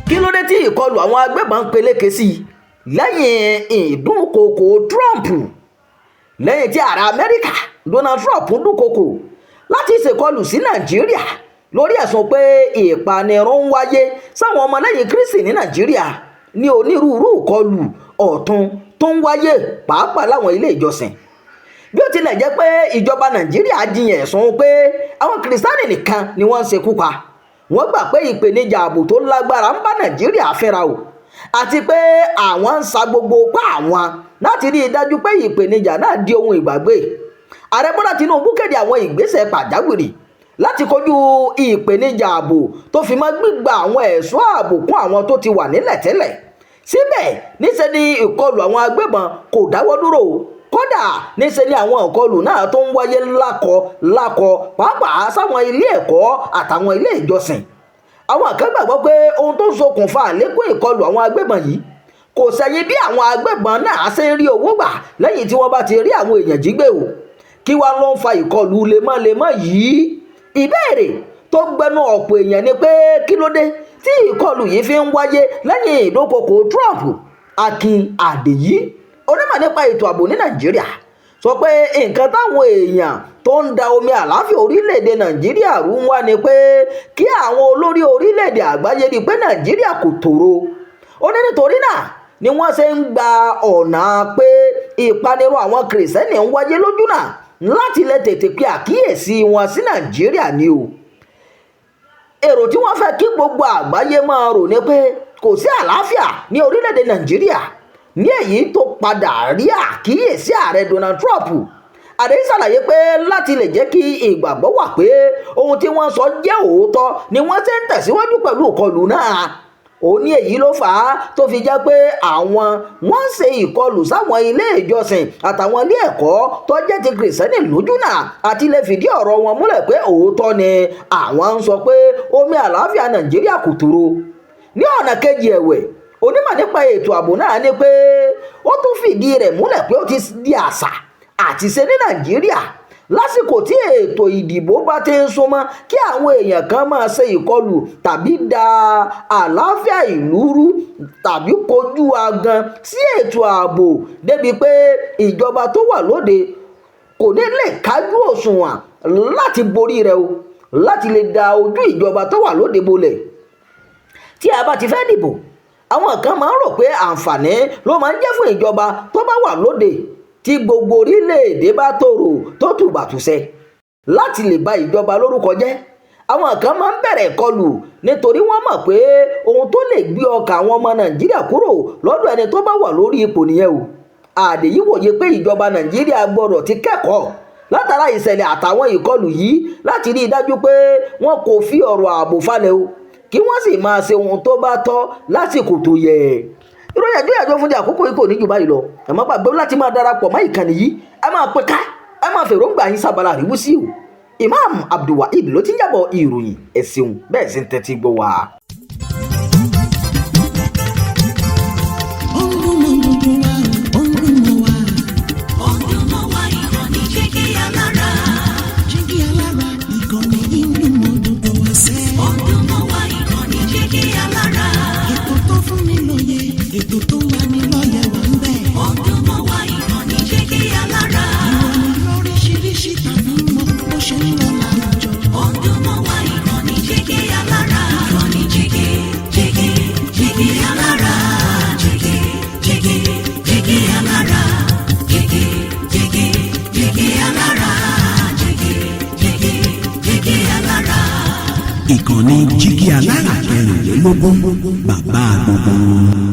kí ló dé tí ìkọlù àwọn agbébọn ń peléke sí i lẹ́yìn ìdúnkokò Trump lẹ́yìn tí ààrẹ Amẹ́ríkà Donald Trump ń dúnkokò láti ṣèkọlù sí Nàìjíríà lórí ẹ̀sùn pé ìpanirun ń wáyé sáwọn ọmọlẹ́yìn Kristi ní Nàìjíríà ní onírúurú ìkọlù ọ̀tun tó ń wáyé pàápàá láwọn ilé ìjọsìn. Bí ó tilẹ̀ jẹ́ pé ìjọba Nàìjíríà jiyàn ẹ̀sùn pé àwọn kìrìsìtánì nìkan ni wọ́n ń ṣekú pa, wọ́n gbà pé ìpèníjà ààbò tó lágbára ń bá Nàìjíríà fínra o, àti pé àwọn ń sa gbogbo ipá àwọn láti rí i dájú pé ìpèníjà náà di ohun ìgbàgbé. Ààrẹ Bọ́lá Tinubu kéde àwọn ìgbésẹ̀ pàjáwìrì láti kojú ìpèníjà ààbò tó fi mọ́ gbígba àwọn ẹ̀ṣọ́ ààbò kún àwọn tó ti wà nílẹ̀ tẹ́lẹ̀. Síbẹ̀ níṣẹ́ ni ìkọlù àwọn agbébọn kò dáwọ́ dúró, kódà níṣẹ́ ni àwọn ìkọlù náà tó ń wáyé lákọ pàápàá sáwọn ilé ẹ̀kọ́ àtàwọn ilé ìjọsìn. Àwọn kan gbàgbọ́ pé ohun tó ń ṣokùnfà àlékún ìkọlù àwọn agbébọn yìí kò sẹ́yìn bí àwọn agbébọn náà ṣe ń rí owó gbà lẹ́yìn tí wọ́n bá ti rí àwọn èèyàn jí gbé o. Kí wá ló ń fa ìkọlù lemọ́lemọ́ yìí? Ìbéèrè tó gbẹnu ọ̀pọ̀ èèyàn ni pé kí ló dé tí ìkọlù yìí fi ń wáyé lẹ́yìn ìdúnkokò Trump? Akin Àdèyí, onímọ̀ nípa ètò ààbò ní Nàìjíríà, sọ pé nǹkan táwọn èèyàn tó ń da omi àlàáfíà orílẹ̀-èdè Nàìjíríà rú ń wá ni pé kí àwọn olórí orílẹ̀-èdè àgbáyé rí i pé Nàìjíríà kò tòrò. Ó ní nítorí náà ni wọ́n ṣe ń gba ọ̀nà pé ìpanirun àwọn kìrìsìtẹ́nì ń wáyé lójú náà láti lè tètè pe àkíyèsí wọn sí Nàìjíríà ni o. Èrò tí wọ́n fẹ́ kí gbogbo àgbáyé máa rò ni pé kò sí àlàáfíà ní orílẹ̀-èdè Nàìjíríà, ní èyí tó padà rí àkíyèsí ààrẹ Donald Trump. Àdèyí ṣàlàyé pé láti lè jẹ́ kí ìgbàgbọ́ wà pé ohun tí wọ́n sọ jẹ́ òótọ́ ni wọ́n ṣe ń tẹ̀síwájú pẹ̀lú ìkọlù náà. Ó ní èyí ló fà á tó fi jẹ́ pé wọ́n ń ṣe ìkọlù sáwọn ilé ìjọsìn àtàwọn ilé ẹ̀kọ́ tó jẹ́ ti kìrìsìtẹ́nì lójú náà, àti lè fìdí ọ̀rọ̀ wọn múlẹ̀ pé òótọ́ ni àwọn ń sọ pé omi àlàáfíà Nàìjíríà kò tòrò. Ní ọ̀nà kejì ẹ̀wẹ̀, onímọ̀ nípa ètò ààbò náà ní pé ó tún fìdí rẹ̀ múlẹ̀ pé ó ti di àṣà àti ṣe ní Nàìjíríà lásìkò tí ètò ìdìbò bá ti ń súnmọ́ kí àwọn èèyàn kan máa ṣe ìkọlù tàbí da àlàáfíà ìlú rú tàbí kojú agan sí ètò ààbò débi pé ìjọba tó wà lóde kò ní lè kájú òṣùwọ̀n láti borí rẹ̀ o, láti lè da ojú ìjọba tó wà lóde bolẹ̀. Tí a bá ti fẹ́ dìbò, àwọn kan máa ń rò pé àǹfààní ló máa ń jẹ́ fún ìjọba tó bá wà lóde tí gbogbo orílẹ̀-èdè bá tòrò tó tùbàtùṣẹ láti lè ba ìjọba lórúkọ jẹ́. Àwọn kan máa ń bẹ̀rẹ̀ ìkọlù nítorí wọ́n mọ̀ pé ohun tó lè gbé ọkàn àwọn ọmọ Nàìjíríà kúrò lọ́dọ̀ ẹni tó bá wà lórí ipò nìyẹn o. Àdèyí wòye pé ìjọba Nàìjíríà gbọ́dọ̀ ti kẹ́kọ̀ọ́ látara ìṣẹ̀lẹ̀ àtàwọn ìkọlù yìí láti rí i dájú pé wọn kò fi ọ̀rọ̀ ààbò falẹ̀ o, kí wọ́n sì máa ṣe ohun tó bá tọ́ lásìkò tó yẹ. Ìròyìn àjọyọ̀ fún ti àkókò yìí kò ní jù báyìí lọ. Ẹ má gbàgbé láti máa darapọ̀ mọ́ ìkànnì yìí, ẹ máa pín ká, ẹ máa fèròǹgbà yín sábàlá àríwú sí o. Imam Abdulwaheed ló ti ń jábọ̀ ìròyìn. Ẹ ṣeun bẹ́ẹ̀ sì ń tẹ́tí gbọ́ wa. Ìkànnì Jígí Alára 24, bàbá gbogbo.